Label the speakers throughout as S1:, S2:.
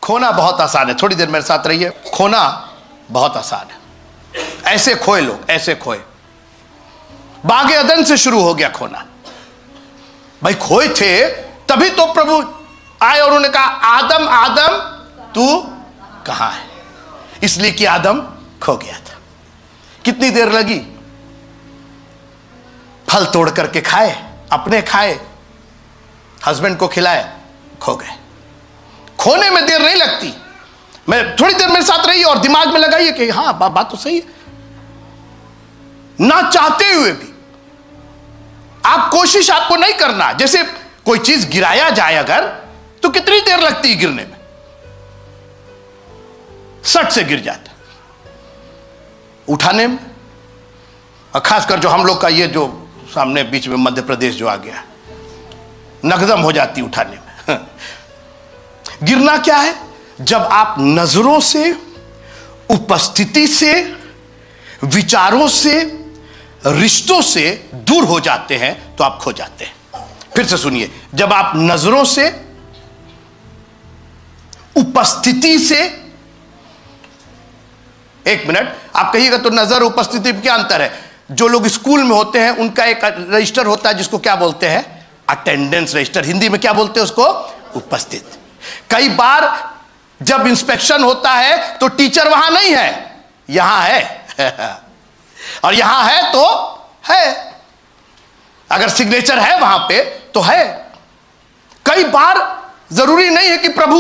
S1: खोना बहुत आसान है, थोड़ी देर मेरे साथ रहिए। खोना बहुत आसान है, ऐसे खोए लोग, ऐसे खोए। बागे अदन से शुरू हो गया खोना। भाई खोए थे तभी तो प्रभु आए और उन्होंने कहा आदम आदम तू कहां है, इसलिए कि आदम खो गया था। कितनी देर लगी? फल तोड़ करके खाए, अपने खाए, हस्बैंड को खिलाए, खो गए। खोने में देर नहीं लगती। मैं थोड़ी देर मेरे साथ रहिए और दिमाग में लगाइए कि हाँ बात तो सही है। ना चाहते हुए भी आप कोशिश आपको नहीं करना। जैसे कोई चीज गिराया जाए अगर, तो कितनी देर लगती है गिरने में? सट से गिर जाता, उठाने में, और खासकर जो हम लोग का ये जो सामने बीच में मध्य प्रदेश जो आ गया, नगदम हो जाती उठाने में। गिरना क्या है? जब आप नजरों से, उपस्थिति से, विचारों से, रिश्तों से दूर हो जाते हैं तो आप खो जाते हैं। फिर से सुनिए, जब आप नजरों से, उपस्थिति से, एक मिनट, आप कहिएगा तो नजर उपस्थिति में क्या अंतर है? जो लोग स्कूल में होते हैं उनका एक रजिस्टर होता है जिसको क्या बोलते हैं? Attendance register. हिंदी में क्या बोलते हैं उसको? उपस्थित। कई बार जब इंस्पेक्शन होता है तो टीचर वहां नहीं है, यहां है। और यहां है तो है, अगर सिग्नेचर है वहां पे तो है। कई बार जरूरी नहीं है कि प्रभु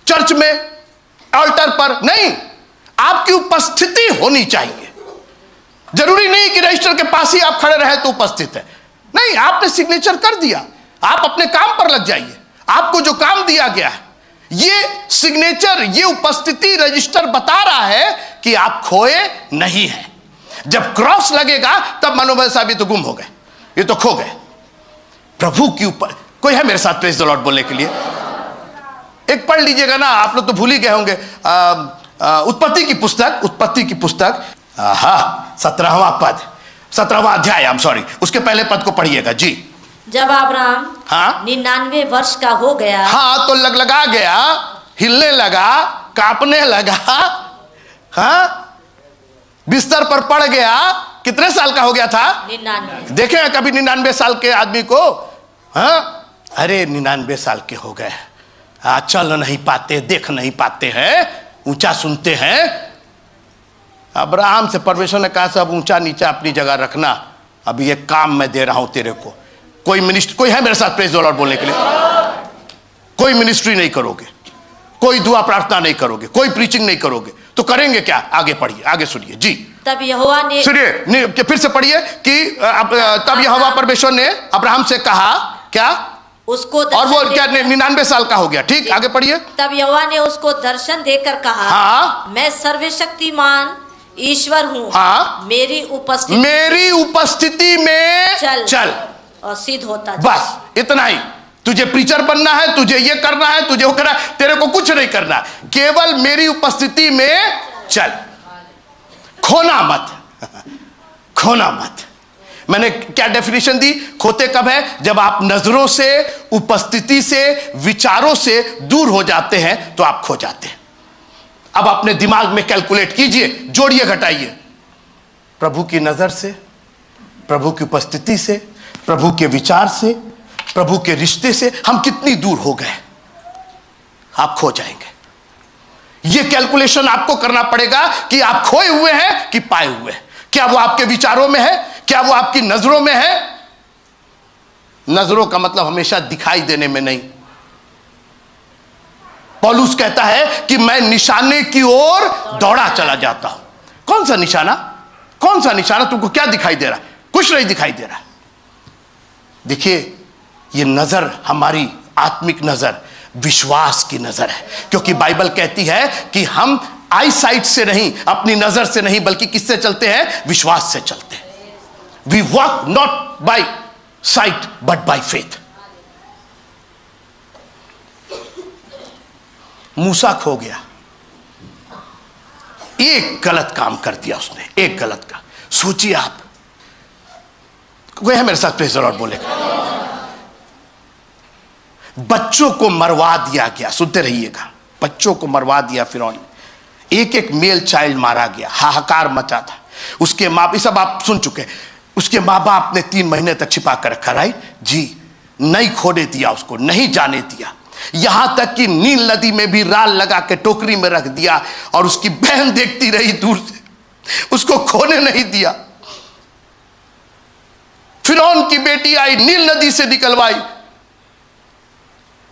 S1: चर्च में अल्टर पर, नहीं, आपकी उपस्थिति होनी चाहिए। जरूरी नहीं कि रजिस्टर के पास ही आप खड़े रहे तो उपस्थित है, नहीं, आपने सिग्नेचर कर दिया, आप अपने काम पर लग जाइए। आपको जो काम दिया गया है, ये सिग्नेचर, ये उपस्थिति रजिस्टर बता रहा है कि आप खोए नहीं हैं। जब क्रॉस लगेगा तब मनोबल साहब ये तो गुम हो गए, ये तो खो गए। प्रभु के ऊपर कोई है मेरे साथ प्रेज द लॉर्ड बोलने के लिए? एक पढ़ लीजिएगा ना, आप लोग तो भूल ही गए होंगे। उत्पत्ति की पुस्तक, उत्पत्ति की पुस्तक, 17वां पद, 17वां अध्याय, आई एम सॉरी, उसके पहले पद को पढ़िएगा जी।
S2: जब अब्राहम 99 वर्ष का हो गया,
S1: हाँ, तो लगा गया, हिलने लगा, कांपने लगा, हाँ, बिस्तर पर पड़ गया। कितने साल का हो गया था?
S2: 99।
S1: देखे कभी 99 साल के आदमी को? हाँ, अरे 99 साल के हो गए, चल नहीं पाते, देख नहीं पाते हैं, ऊंचा सुनते हैं। अब्राहम से परमेश्वर ने कहा सब ऊंचा नीचा अपनी जगह रखना, अभी एक काम मैं दे रहा हूं तेरे को। कोई मिनिस्ट्री, कोई है मेरे साथ प्रेज द लॉर्ड बोलने के लिए? कोई मिनिस्ट्री नहीं करोगे, कोई दुआ प्रार्थना नहीं करोगे, कोई प्रीचिंग नहीं करोगे, तो करेंगे क्या? आगे पढ़िए, आगे सुनिए जी।
S2: तब यहोवा ने,
S1: सुनिए, फिर से पढ़िए कि तब यहोवा परमेश्वर ने अब्राहम से कहा क्या?
S2: उसको,
S1: और वो क्या 99 साल का हो गया, ठीक, आगे पढ़िए।
S2: तब यहोवा ने उसको दर्शन देकर कहा,
S1: हाँ,
S2: मैं सर्वशक्तिमान ईश्वर हूँ,
S1: हाँ,
S2: मेरी
S1: उपस्थिति में चल
S2: और सिद्ध होता जा।
S1: बस इतना ही। तुझे प्रीचर बनना है, तुझे ये करना है, तुझे वो करना है, तेरे को कुछ नहीं करना, केवल मेरी उपस्थिति में चल। खोना मत, खोना मत। मैंने क्या डेफिनेशन दी? खोते कब है? जब आप नजरों से, उपस्थिति से, विचारों से दूर हो जाते हैं तो आप खो जाते हैं। अब अपने दिमाग में कैलकुलेट कीजिए, जोड़िए, घटाइए। प्रभु की नजर से, प्रभु की उपस्थिति से, प्रभु के विचार से, प्रभु के रिश्ते से हम कितनी दूर हो गए, आप खो जाएंगे। यह कैलकुलेशन आपको करना पड़ेगा कि आप खोए हुए हैं कि पाए हुए हैं। क्या वो आपके विचारों में है? क्या वो आपकी नजरों में है? नजरों का मतलब हमेशा दिखाई देने में नहीं। पौलुस कहता है कि मैं निशाने की ओर दौड़ा चला जाता हूं। कौन सा निशाना? कौन सा निशाना? तुमको क्या दिखाई दे रहा है? कुछ नहीं दिखाई दे रहा। देखिए, ये नजर हमारी आत्मिक नजर, विश्वास की नजर है, क्योंकि बाइबल कहती है कि हम आई साइट से नहीं, अपनी नजर से नहीं, बल्कि किससे चलते हैं? विश्वास से चलते हैं। We walk not by sight but by faith. मूसा खो गया, एक गलत काम कर दिया उसने, एक गलत का। सोचिए आप, कोई है मेरे साथ प्रेज द लॉर्ड बोलेगा? बच्चों को मरवा दिया गया, सुनते रहिएगा, बच्चों को मरवा दिया फिरौन ने। एक एक मेल चाइल्ड मारा गया, हाहाकार मचा था। उसके माँ, ये सब आप सुन चुके हैं। उसके माँ बाप ने 3 महीने तक छिपा कर रखा, राइट जी, नहीं खोने दिया उसको, नहीं जाने दिया। यहां तक कि नील नदी में भी राल लगा के टोकरी में रख दिया और उसकी बहन देखती रही दूर से, उसको खोने नहीं दिया। फिरौन की बेटी आई, नील नदी से निकलवाई,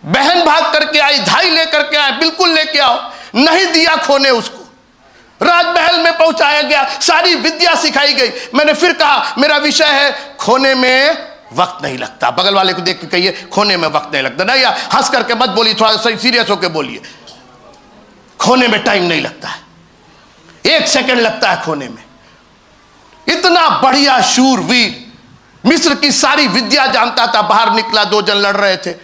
S1: बहन भाग करके आई, धाई लेकर के आए, बिल्कुल लेके आओ, नहीं दिया खोने उसको। राजमहल में पहुंचाया गया, सारी विद्या सिखाई गई। मैंने फिर कहा मेरा विषय है खोने में वक्त नहीं लगता। बगल वाले को देख के कहिए खोने में वक्त नहीं लगता। नहीं यार, हंस करके मत बोलिए, थोड़ा सीरियस होकर बोलिए। खोने में टाइम नहीं लगता है, 1 सेकंड लगता है खोने में। इतना बढ़िया शूरवीर, मिस्र की सारी विद्या जानता था। बाहर निकला, 2 जन लड़ रहे थे,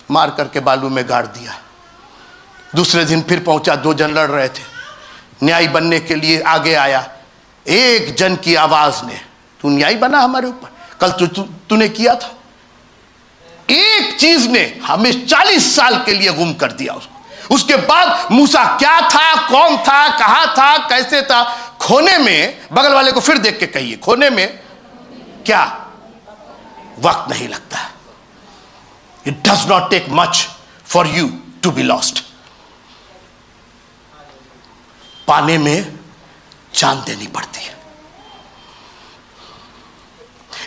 S1: मार करके बालू में गाड़ दिया। दूसरे दिन फिर पहुंचा, 2 जन लड़ रहे थे, न्याय बनने के लिए आगे आया। एक जन की आवाज ने, तू न्याय बना हमारे ऊपर, कल तूने किया था। एक चीज ने हमें 40 साल के लिए गुम कर दिया उसको। उसके बाद मूसा क्या था, कौन था, कहां था, कैसे था? खोने में, बगल वाले को फिर देख के कहिए, खोने में क्या वक्त नहीं लगता। It does not take much for you to be lost. पाने में जान देनी पड़ती है।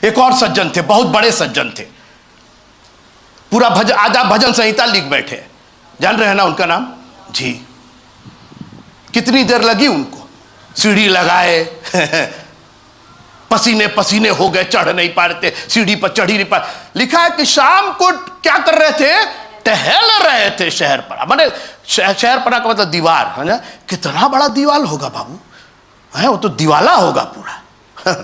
S1: एक और सज्जन थे, बहुत बड़े सज्जन थे, पूरा आधा भजन संहिता लिख बैठे। जान रहे हैं ना उनका नाम? जी। कितनी देर लगी उनको, सीढ़ी लगाए पसीने पसीने हो गए, चढ़ नहीं पा रहे थे, सीढ़ी पर चढ़ ही नहीं पा। लिखा है कि शाम को क्या कर रहे थे, टहल रहे थे शहर पर। माने शहर पर का मतलब दीवार है ना। कितना बड़ा दीवार होगा बाबू, है वो तो दीवाला होगा पूरा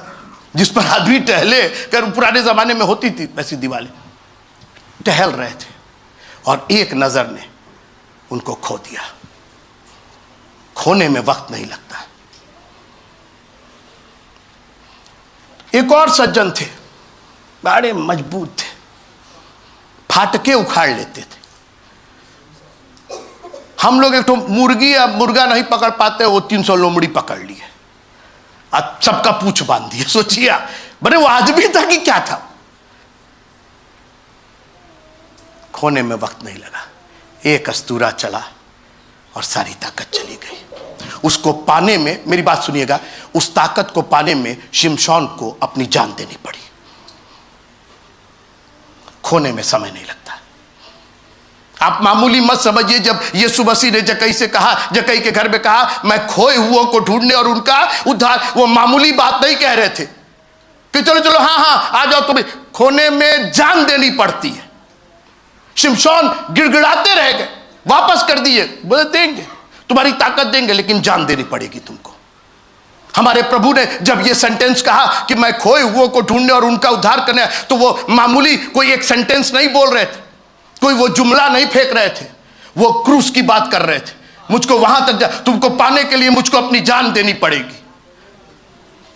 S1: जिस पर आदमी टहले कर। पुराने जमाने में होती थी वैसी दीवारें। टहल रहे थे और एक नजर ने उनको खो दिया। खोने में वक्त नहीं लगता। एक और सज्जन थे, बड़े मजबूत थे, फाटके उखाड़ लेते थे। हम लोग एक तो मुर्गी या मुर्गा नहीं पकड़ पाते, वो 300 लोमड़ी पकड़ लिए, आज सबका पूछ बांध दिया। सोचिए बड़े वो आदमी था कि क्या था। खोने में वक्त नहीं लगा, एक अस्तूरा चला और सारी ताकत चली गई। उसको पाने में, मेरी बात सुनिएगा, उस ताकत को पाने में शिमशोन को अपनी जान देनी पड़ी। खोने में समय नहीं लगता। आप मामूली मत समझिए। जब यीशु मसीह ने जक्कई से कहा, जक्कई के घर में कहा मैं खोए हुओं को ढूंढने और उनका उद्धार, वो मामूली बात नहीं कह रहे थे कि चलो चलो हाँ हाँ आ जाओ तुम्हें। खोने में जान देनी पड़ती है। शिमशोन गिड़गिड़ाते रह गए, वापस कर दिए, बोले देंगे, तुम्हारी ताकत देंगे, लेकिन जान देनी पड़ेगी तुमको। हमारे प्रभु ने जब ये सेंटेंस कहा कि मैं खोए हुओं को ढूंढने और उनका उद्धार करने, तो वो मामूली कोई एक सेंटेंस नहीं बोल रहे थे, कोई वो जुमला नहीं फेंक रहे थे, वो क्रूस की बात कर रहे थे। मुझको वहां तक तुमको पाने के लिए मुझको अपनी जान देनी पड़ेगी,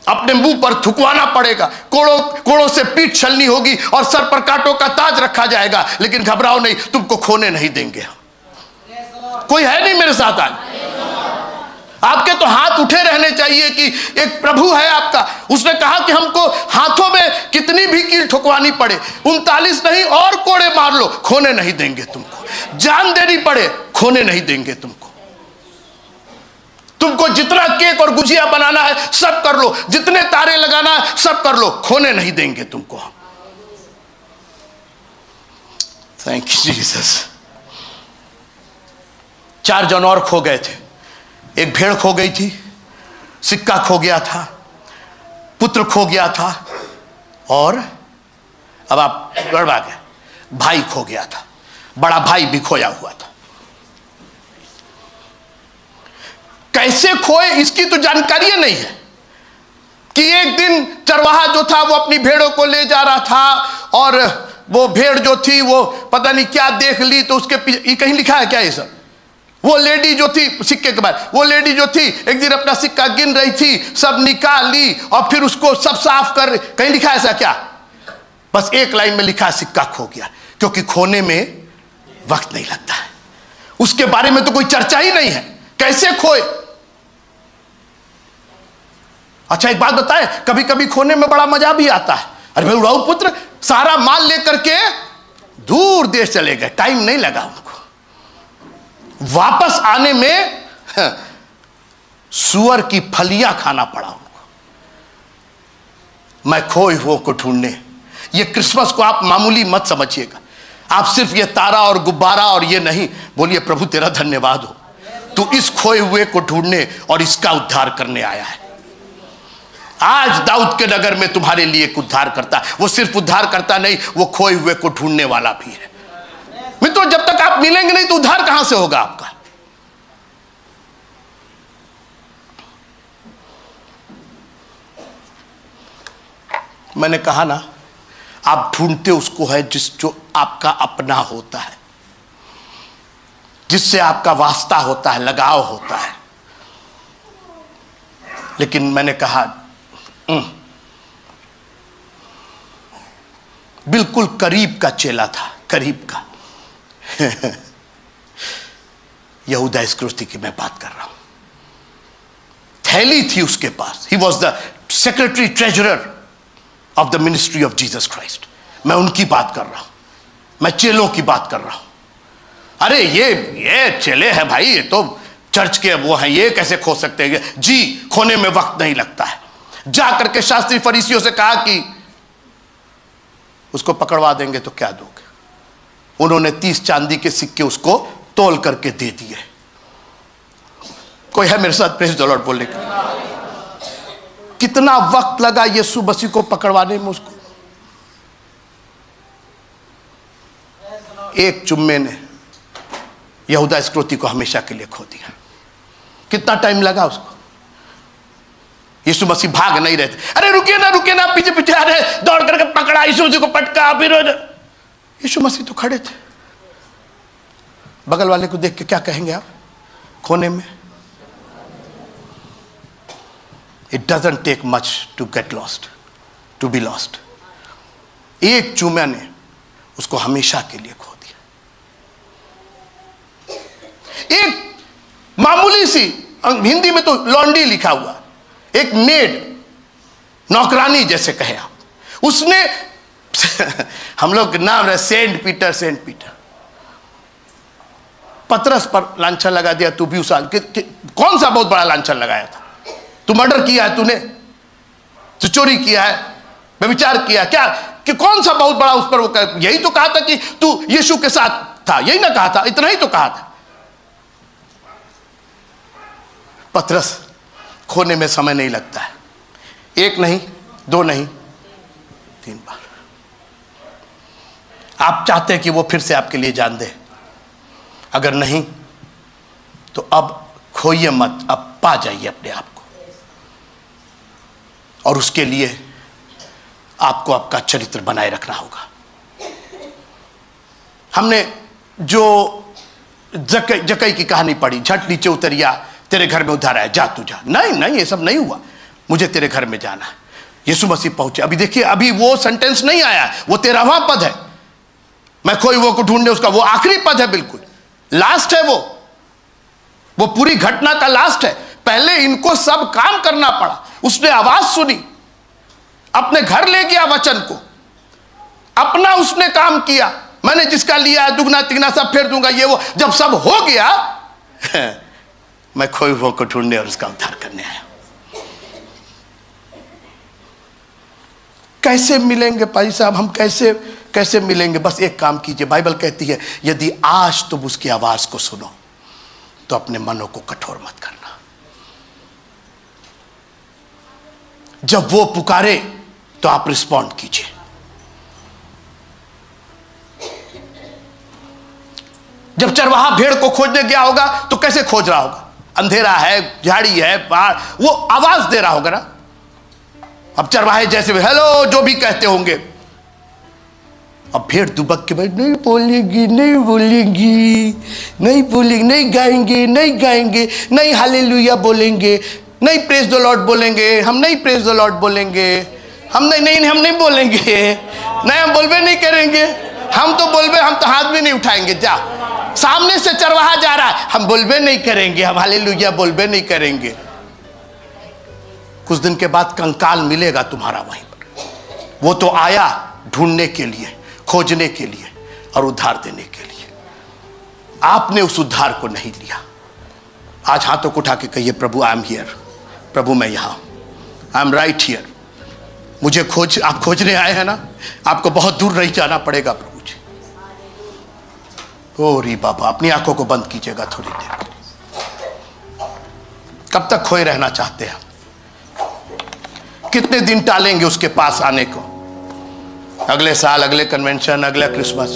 S1: अपने मुंह पर थुकवाना पड़ेगा, कोड़ों कोड़ों से पीठ छलनी होगी और सर पर कांटों का ताज रखा जाएगा, लेकिन घबराओ नहीं, तुमको खोने नहीं देंगे हम। कोई है नहीं मेरे साथ आज? आपके तो हाथ उठे रहने चाहिए कि एक प्रभु है आपका। उसने कहा कि हमको हाथों में कितनी भी कील ठुकवानी पड़े, 39 नहीं और कोड़े मार लो, खोने नहीं देंगे तुमको। जान देनी पड़े, खोने नहीं देंगे तुमको। तुमको जितना केक और गुजिया बनाना है सब कर लो, जितने तारे लगाना है सब कर लो, खोने नहीं देंगे तुमको हम। Thank you Jesus. 4 जानवर खो गए थे। एक भेड़ खो गई थी, सिक्का खो गया था, पुत्र खो गया था, और अब आप गड़बड़ा गए, भाई खो गया था। बड़ा भाई भी खोया हुआ था। कैसे खोए इसकी तो जानकारी नहीं है। कि एक दिन चरवाहा जो था वो अपनी भेड़ों को ले जा रहा था, और वो भेड़ जो थी वो पता नहीं क्या देख ली, तो उसके पीछे कहीं लिखा है क्या ये सब? वो लेडी जो थी, सिक्के के बाद वो लेडी जो थी एक दिन अपना सिक्का गिन रही थी, सब निकाल ली और फिर उसको सब साफ कर, कहीं लिखा ऐसा क्या? बस एक लाइन में लिखा सिक्का खो गया, क्योंकि खोने में वक्त नहीं लगता है। उसके बारे में तो कोई चर्चा ही नहीं है, कैसे खोए। अच्छा एक बात बताए, कभी कभी खोने में बड़ा मजा भी आता है। अरे भाई उड़ाऊ पुत्र सारा माल लेकर के दूर देश चले गए, टाइम नहीं लगा उनको, वापस आने में सुअर की फलियां खाना पड़ा उनको। मैं खोए हुओं को ढूंढने, ये क्रिसमस को आप मामूली मत समझिएगा। आप सिर्फ ये तारा और गुब्बारा और ये नहीं, बोलिए प्रभु तेरा धन्यवाद हो, तू इस खोए हुए को ढूंढने और इसका उद्धार करने आया है। आज दाऊद के नगर में तुम्हारे लिए एक उद्धार करता, वो सिर्फ उद्धार करता नहीं, वो खोए हुए को ढूंढने वाला भी है। मित्रों जब तक आप मिलेंगे नहीं तो उद्धार कहां से होगा आपका। मैंने कहा ना, आप ढूंढते उसको है जो आपका अपना होता है, जिससे आपका वास्ता होता है, लगाव होता है। लेकिन मैंने कहा बिल्कुल करीब का चेला था, करीब का। यहूदा इस्करियोती की मैं बात कर रहा हूं। थैली थी उसके पास, he was the secretary treasurer of the ministry of Jesus Christ. मैं उनकी बात कर रहा हूं, मैं चेलों की बात कर रहा हूं। अरे ये चेले हैं भाई, ये तो चर्च के वो हैं, ये कैसे खो सकते हैं जी। खोने में वक्त नहीं लगता है। जा करके शास्त्री फरीसियों से कहा कि उसको पकड़वा देंगे तो क्या दोगे। उन्होंने 30 चांदी के सिक्के उसको तोल करके दे दिए। कोई है मेरे साथ प्रेज़ द लॉर्ड बोलने का? कितना वक्त लगा यीशु मसीह को पकड़वाने में उसको। एक चुम्मे ने यहूदा इस्करियोती को हमेशा के लिए खो दिया। कितना टाइम लगा उसको। यीशु मसीह भाग नहीं रहे थे। अरे रुकिए ना, पीछे पीछे आ रहे, दौड़ करके पकड़ा, यीशु मसीह को पटका, फिर यीशु मसीह तो खड़े थे। बगल वाले को देख के क्या कहेंगे आप खोने में? It doesn't take much to get lost, to be lost. एक चूमे ने उसको हमेशा के लिए खो दिया। एक मामूली सी, हिंदी में तो लॉन्डी लिखा हुआ, एक मेड, नौकरानी जैसे कहे आप, उसने हम लोग नाम रहे सेंट पीटर, पतरस पर लांछन लगा दिया। तू भी उस कौन सा बहुत बड़ा लांछन लगाया था? तू मर्डर किया है, तूने तू चोरी किया है, व्यभिचार किया, क्या कि कौन सा बहुत बड़ा उस पर वो यही तो कहा था कि तू यीशु के साथ था, यही ना कहा था? इतना ही तो कहा था। पतरस खोने में समय नहीं लगता है, एक नहीं, दो नहीं, 3 बार। आप चाहते हैं कि वो फिर से आपके लिए जान दे, अगर नहीं तो अब खोइए मत, अब पा जाइए अपने आप को। और उसके लिए आपको आपका चरित्र बनाए रखना होगा। हमने जो जकई की कहानी पढ़ी, झट नीचे उतरिया, तेरे घर में उद्धार आया, जा तू जा। नहीं, ये सब नहीं हुआ, मुझे तेरे घर में जाना है। यीशु मसीह पहुंचे। अभी देखिए, अभी वो सेंटेंस नहीं आया, वो 13वां पद है। मैं खोए हुए को ढूंढने, उसका वो आखिरी पद है, बिल्कुल लास्ट है वो पूरी घटना का लास्ट है। पहले इनको सब काम करना पड़ा। उसने आवाज सुनी, अपने घर ले गया वचन को, अपना उसने काम किया। मैंने जिसका लिया दुगना तिगना सब फेर दूंगा, ये वो। जब सब हो गया, मैं खोए हुए को ढूंढने और उसका उद्धार करने आया। कैसे मिलेंगे भाई साहब, हम कैसे मिलेंगे? बस एक काम कीजिए, बाइबल कहती है यदि आज तुम उसकी आवाज को सुनो तो अपने मनों को कठोर मत करना। जब वो पुकारे तो आप रिस्पॉन्ड कीजिए। जब चरवाहा भेड़ को खोजने गया होगा तो कैसे खोज रहा होगा? अंधेरा है, झाड़ी है, बाहर, वो आवाज दे रहा होगा ना। अब चरवाहे जैसे हेलो जो भी कहते होंगे, अब भेड़ दुबक के भाई नहीं बोलेंगी, नहीं गाएंगे, नहीं हालेलुया बोलेंगे, नहीं प्रेज द लॉर्ड बोलेंगे, हम नहीं प्रेज द लॉर्ड बोलेंगे, हम नहीं बोलेंगे, नहीं हम बोलबे नहीं करेंगे, हम तो हाथ भी नहीं उठाएंगे। जा, सामने से चरवाहा जा हम बोलबे नहीं करेंगे, हम हालेलुया बोलबे नहीं करेंगे। कुछ दिन के बाद कंकाल मिलेगा तुम्हारा वहीं पर। वो तो आया ढूंढने के लिए, खोजने के लिए और उद्धार देने के लिए। आपने उस उद्धार को नहीं लिया। आज हाथों को उठा के कहिए, प्रभु आई एम हियर, प्रभु मैं यहां, आई एम राइट हियर। मुझे आप खोजने आए हैं ना, आपको बहुत दूर नहीं जाना पड़ेगा प्रभु जी। ओ री बाबा, अपनी आंखों को बंद कीजिएगा थोड़ी देर। कब तक खोए रहना चाहते हैं? कितने दिन टालेंगे उसके पास आने को? अगले साल, अगले कन्वेंशन, अगला क्रिसमस,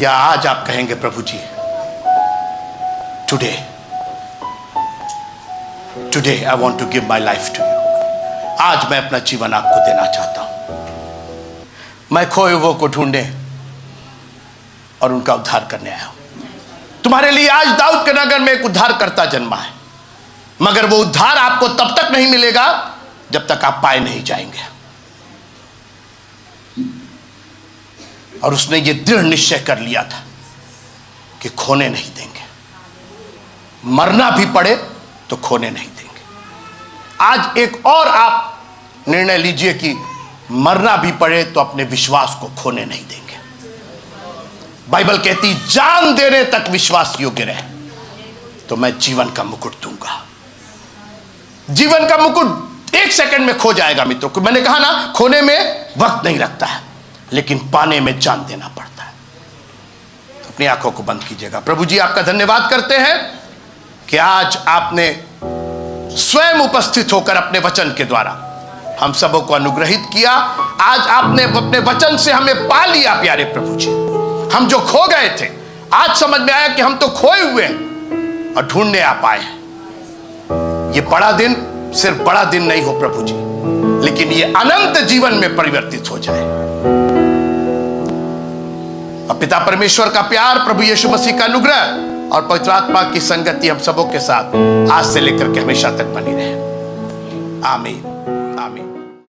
S1: या आज आप कहेंगे प्रभु जी today I want to give my life to you. आज मैं अपना जीवन आपको देना चाहता हूं। मैं खोए हुए को ढूंढने और उनका उद्धार करने आया हूं। तुम्हारे लिए आज दाऊद के नगर में एक उद्धारकर्ता जन्मा है, मगर वो उद्धार आपको तब तक नहीं मिलेगा जब तक आप पाए नहीं जाएंगे। और उसने ये दृढ़ निश्चय कर लिया था कि खोने नहीं देंगे, मरना भी पड़े तो खोने नहीं देंगे। आज एक और आप निर्णय लीजिए कि मरना भी पड़े तो अपने विश्वास को खोने नहीं देंगे। बाइबल कहती जान देने तक विश्वास योग्य रहे तो मैं जीवन का मुकुट दूंगा। जीवन का मुकुट एक सेकंड में खो जाएगा मित्रों। मैंने कहा ना, खोने में वक्त नहीं लगता है, लेकिन पाने में जान देना पड़ता है। तो अपनी आंखों को बंद कीजिएगा। प्रभु जी, आपका धन्यवाद करते हैं कि आज आपने स्वयं उपस्थित होकर अपने वचन के द्वारा हम सबों को अनुग्रहित किया। आज आपने अपने वचन से हमें पा लिया प्यारे प्रभु जी। हम जो खो गए थे, आज समझ में आया कि हम तो खोए हुए हैं और ढूंढने आप आए हैं। ये बड़ा दिन सिर्फ बड़ा दिन नहीं हो प्रभु जी, लेकिन ये अनंत जीवन में परिवर्तित हो जाए। अब पिता परमेश्वर का प्यार, प्रभु यीशु मसीह का अनुग्रह और पवित्र आत्मा की संगति हम सबों के साथ आज से लेकर के हमेशा तक बनी रहे। आमीन, आमीन।